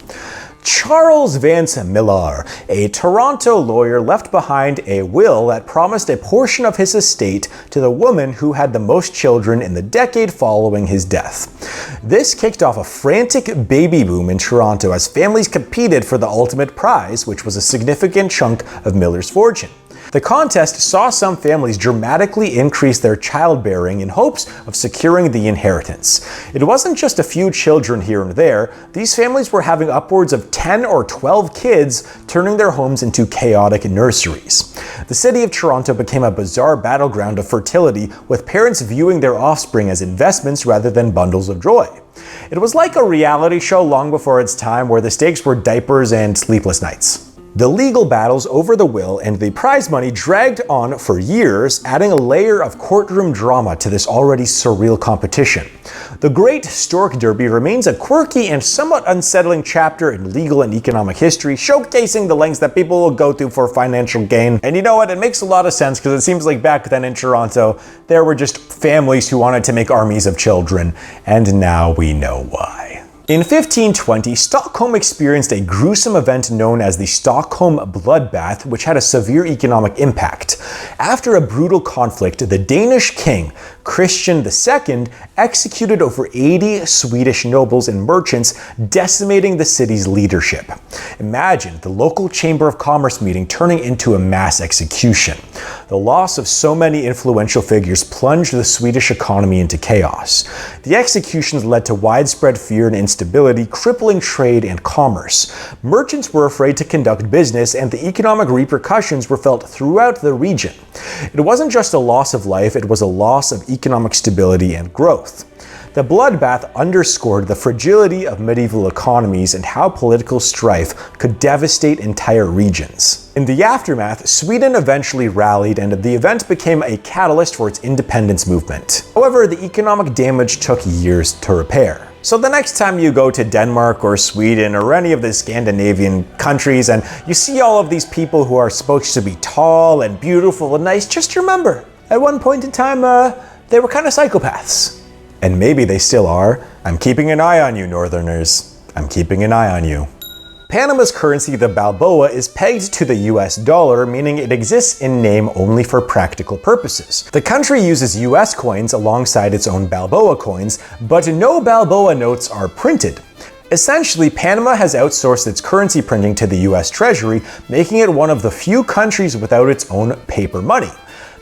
[SPEAKER 1] Charles Vance Millar, a Toronto lawyer, left behind a will that promised a portion of his estate to the woman who had the most children in the decade following his death. This kicked off a frantic baby boom in Toronto as families competed for the ultimate prize, which was a significant chunk of Millar's fortune. The contest saw some families dramatically increase their childbearing in hopes of securing the inheritance. It wasn't just a few children here and there. These families were having upwards of 10 or 12 kids, turning their homes into chaotic nurseries. The city of Toronto became a bizarre battleground of fertility, with parents viewing their offspring as investments rather than bundles of joy. It was like a reality show long before its time, where the stakes were diapers and sleepless nights. The legal battles over the will and the prize money dragged on for years, adding a layer of courtroom drama to this already surreal competition. The Great Stork Derby remains a quirky and somewhat unsettling chapter in legal and economic history, showcasing the lengths that people will go to for financial gain. And you know what? It makes a lot of sense, because it seems like back then in Toronto, there were just families who wanted to make armies of children, and now we know why. In 1520, Stockholm experienced a gruesome event known as the Stockholm bloodbath, which had a severe economic impact. After a brutal conflict, the Danish king, Christian II, executed over 80 Swedish nobles and merchants, decimating the city's leadership. Imagine the local Chamber of Commerce meeting turning into a mass execution. The loss of so many influential figures plunged the Swedish economy into chaos. The executions led to widespread fear and instability, crippling trade and commerce. Merchants were afraid to conduct business, and the economic repercussions were felt throughout the region. It wasn't just a loss of life, it was a loss of economic stability and growth. The bloodbath underscored the fragility of medieval economies and how political strife could devastate entire regions. In the aftermath, Sweden eventually rallied, and the event became a catalyst for its independence movement. However, the economic damage took years to repair. So the next time you go to Denmark or Sweden or any of the Scandinavian countries and you see all of these people who are supposed to be tall and beautiful and nice, just remember, at one point in time, they were kind of psychopaths. And maybe they still are. I'm keeping an eye on you, Northerners. I'm keeping an eye on you. Panama's currency, the Balboa, is pegged to the US dollar, meaning it exists in name only for practical purposes. The country uses US coins alongside its own Balboa coins, but no Balboa notes are printed. Essentially, Panama has outsourced its currency printing to the US Treasury, making it one of the few countries without its own paper money.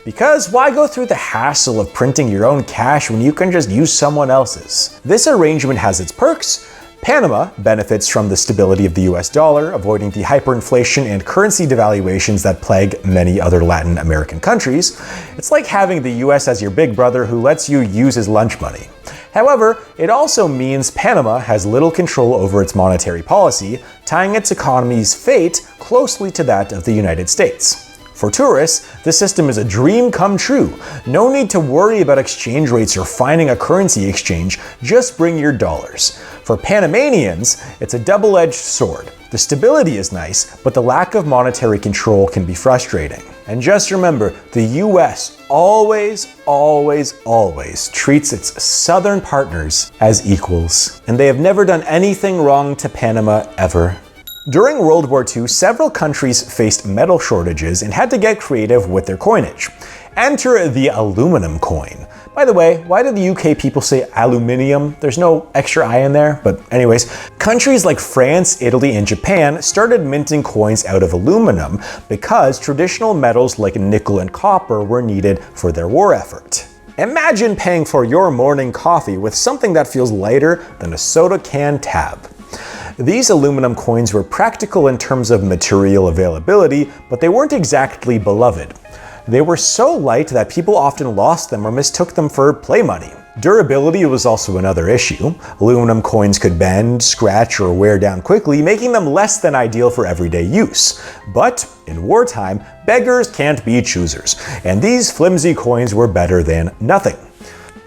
[SPEAKER 1] Because why go through the hassle of printing your own cash when you can just use someone else's? This arrangement has its perks. Panama benefits from the stability of the US dollar, avoiding the hyperinflation and currency devaluations that plague many other Latin American countries. It's like having the US as your big brother who lets you use his lunch money. However, it also means Panama has little control over its monetary policy, tying its economy's fate closely to that of the United States. For tourists, this system is a dream come true. No need to worry about exchange rates or finding a currency exchange, just bring your dollars. For Panamanians, it's a double-edged sword. The stability is nice, but the lack of monetary control can be frustrating. And just remember, the US always treats its southern partners as equals. And they have never done anything wrong to Panama ever. During World War II, several countries faced metal shortages and had to get creative with their coinage. Enter the aluminum coin. By the way, why do the UK people say aluminium? There's no extra I in there, but anyways. Countries like France, Italy, and Japan started minting coins out of aluminum because traditional metals like nickel and copper were needed for their war effort. Imagine paying for your morning coffee with something that feels lighter than a soda can tab. These aluminum coins were practical in terms of material availability, but they weren't exactly beloved. They were so light that people often lost them or mistook them for play money. Durability was also another issue. Aluminum coins could bend, scratch, or wear down quickly, making them less than ideal for everyday use. But in wartime, beggars can't be choosers, and these flimsy coins were better than nothing.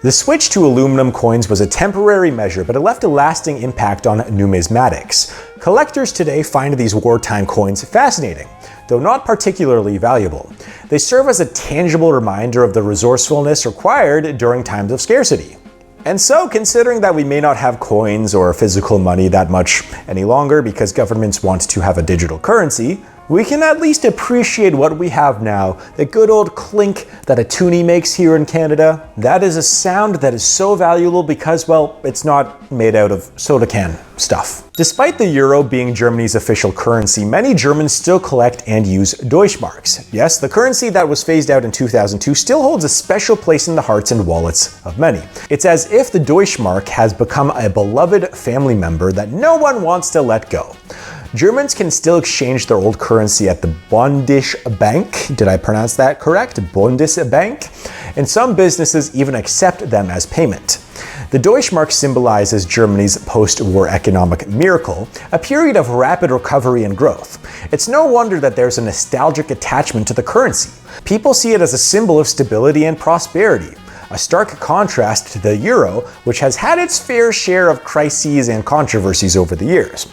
[SPEAKER 1] The switch to aluminum coins was a temporary measure, but it left a lasting impact on numismatics. Collectors today find these wartime coins fascinating, though not particularly valuable. They serve as a tangible reminder of the resourcefulness required during times of scarcity. And so, considering that we may not have coins or physical money that much any longer because governments want to have a digital currency, we can at least appreciate what we have now, the good old clink that a toonie makes here in Canada. That is a sound that is so valuable because, well, it's not made out of soda can stuff. Despite the euro being Germany's official currency, many Germans still collect and use Deutschmarks. Yes, the currency that was phased out in 2002 still holds a special place in the hearts and wallets of many. It's as if the Deutschmark has become a beloved family member that no one wants to let go. Germans can still exchange their old currency at the Bundesbank. Did I pronounce that correct? Bundesbank? And some businesses even accept them as payment. The Deutschmark symbolizes Germany's post-war economic miracle, a period of rapid recovery and growth. It's no wonder that there's a nostalgic attachment to the currency. People see it as a symbol of stability and prosperity, a stark contrast to the euro, which has had its fair share of crises and controversies over the years.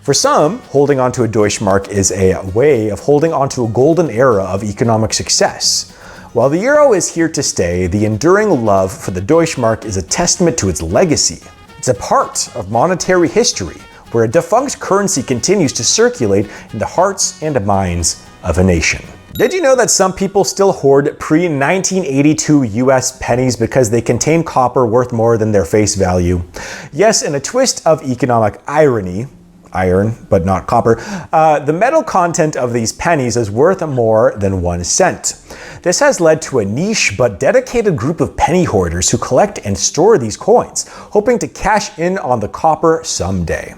[SPEAKER 1] For some, holding onto a Deutschmark is a way of holding onto a golden era of economic success. While the euro is here to stay, the enduring love for the Deutschmark is a testament to its legacy. It's a part of monetary history, where a defunct currency continues to circulate in the hearts and minds of a nation. Did you know that some people still hoard pre-1982 US pennies because they contain copper worth more than their face value? Yes, in a twist of economic irony, iron, but not copper, the metal content of these pennies is worth more than 1 cent. This has led to a niche but dedicated group of penny hoarders who collect and store these coins, hoping to cash in on the copper someday.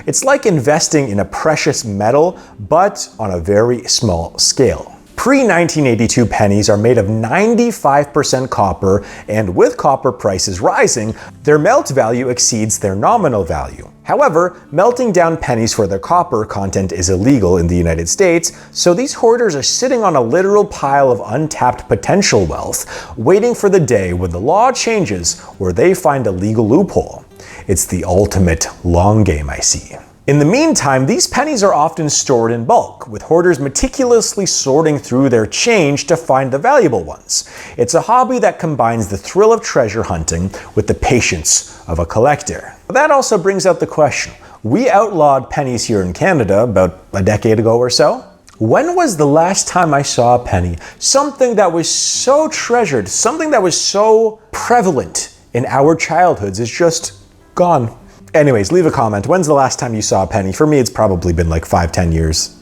[SPEAKER 1] It's like investing in a precious metal, but on a very small scale. Pre-1982 pennies are made of 95% copper, and with copper prices rising, their melt value exceeds their nominal value. However, melting down pennies for their copper content is illegal in the United States, so these hoarders are sitting on a literal pile of untapped potential wealth, waiting for the day when the law changes or they find a legal loophole. It's the ultimate long game, I see. In the meantime, these pennies are often stored in bulk, with hoarders meticulously sorting through their change to find the valuable ones. It's a hobby that combines the thrill of treasure hunting with the patience of a collector. That also brings up the question. We outlawed pennies here in Canada about a decade ago or so. When was the last time I saw a penny? Something that was so treasured, something that was so prevalent in our childhoods is just gone. Anyways, leave a comment. When's the last time you saw a penny? For me, it's probably been like 5-10 years.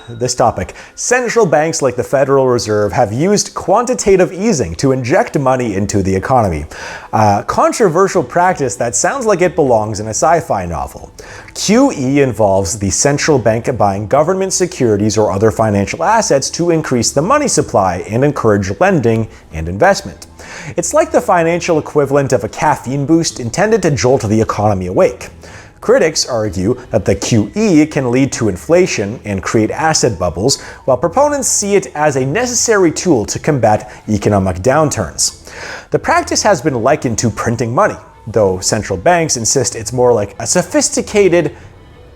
[SPEAKER 1] This topic. Central banks like the Federal Reserve have used quantitative easing to inject money into the economy. A controversial practice that sounds like it belongs in a sci-fi novel. QE involves the central bank buying government securities or other financial assets to increase the money supply and encourage lending and investment. It's like the financial equivalent of a caffeine boost intended to jolt the economy awake. Critics argue that the QE can lead to inflation and create asset bubbles, while proponents see it as a necessary tool to combat economic downturns. The practice has been likened to printing money, though central banks insist it's more like a sophisticated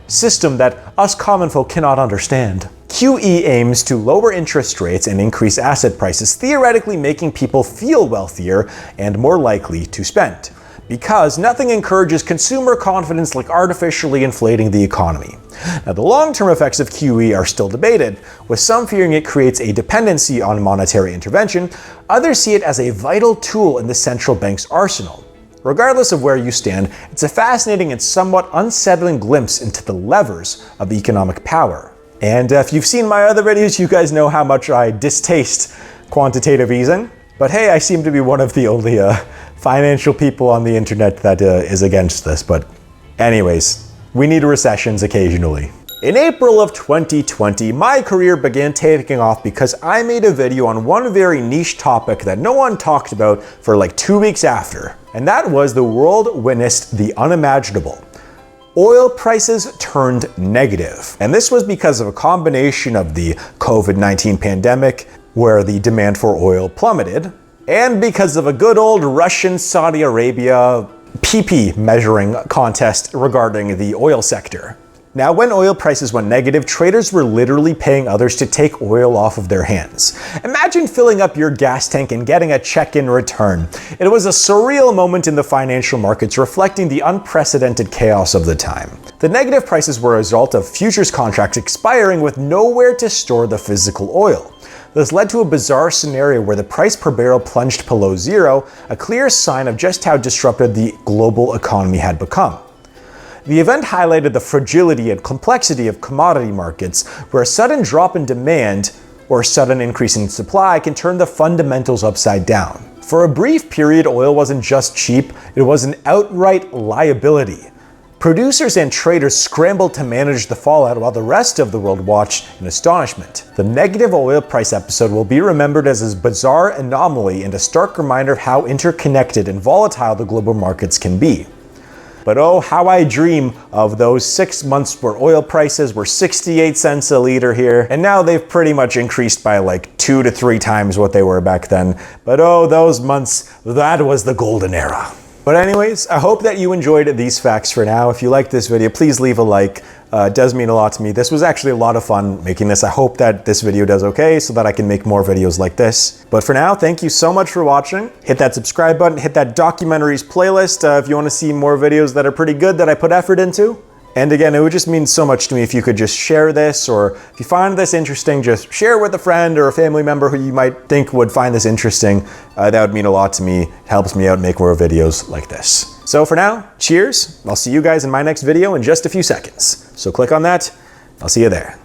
[SPEAKER 1] system that us common folk cannot understand. QE aims to lower interest rates and increase asset prices, theoretically making people feel wealthier and more likely to spend, because nothing encourages consumer confidence like artificially inflating the economy. Now, the long-term effects of QE are still debated, with some fearing it creates a dependency on monetary intervention. Others see it as a vital tool in the central bank's arsenal. Regardless of where you stand, it's a fascinating and somewhat unsettling glimpse into the levers of economic power. And if you've seen my other videos, you guys know how much I distaste quantitative easing. But hey, I seem to be one of the only financial people on the internet that is against this. But anyways, we need recessions occasionally. In April of 2020, my career began taking off because I made a video on one very niche topic that no one talked about for like 2 weeks after. And that was the world witnessed the unimaginable. Oil prices turned negative. And this was because of a combination of the COVID-19 pandemic, where the demand for oil plummeted, and because of a good old Russian-Saudi Arabia PP measuring contest regarding the oil sector. Now, when oil prices went negative, traders were literally paying others to take oil off of their hands. Imagine filling up your gas tank and getting a check in return. It was a surreal moment in the financial markets, reflecting the unprecedented chaos of the time. The negative prices were a result of futures contracts expiring with nowhere to store the physical oil. This led to a bizarre scenario where the price per barrel plunged below zero, a clear sign of just how disrupted the global economy had become. The event highlighted the fragility and complexity of commodity markets, where a sudden drop in demand or a sudden increase in supply can turn the fundamentals upside down. For a brief period, oil wasn't just cheap, it was an outright liability. Producers and traders scrambled to manage the fallout while the rest of the world watched in astonishment. The negative oil price episode will be remembered as a bizarre anomaly and a stark reminder of how interconnected and volatile the global markets can be. But oh, how I dream of those 6 months where oil prices were 68 cents a liter here, and now they've pretty much increased by like 2 to 3 times what they were back then. But oh, those months, that was the golden era. But anyways, I hope that you enjoyed these facts for now. If you liked this video, please leave a like. It does mean a lot to me. This was actually a lot of fun making this. I hope that this video does okay so that I can make more videos like this. But for now, thank you so much for watching. Hit that subscribe button, hit that documentaries playlist if you want to see more videos that are pretty good that I put effort into. And again, it would just mean so much to me if you could just share this, or if you find this interesting, just share it with a friend or a family member who you might think would find this interesting. That would mean a lot to me. It helps me out make more videos like this. So for now, cheers. I'll see you guys in my next video in just a few seconds. So click on that. I'll see you there.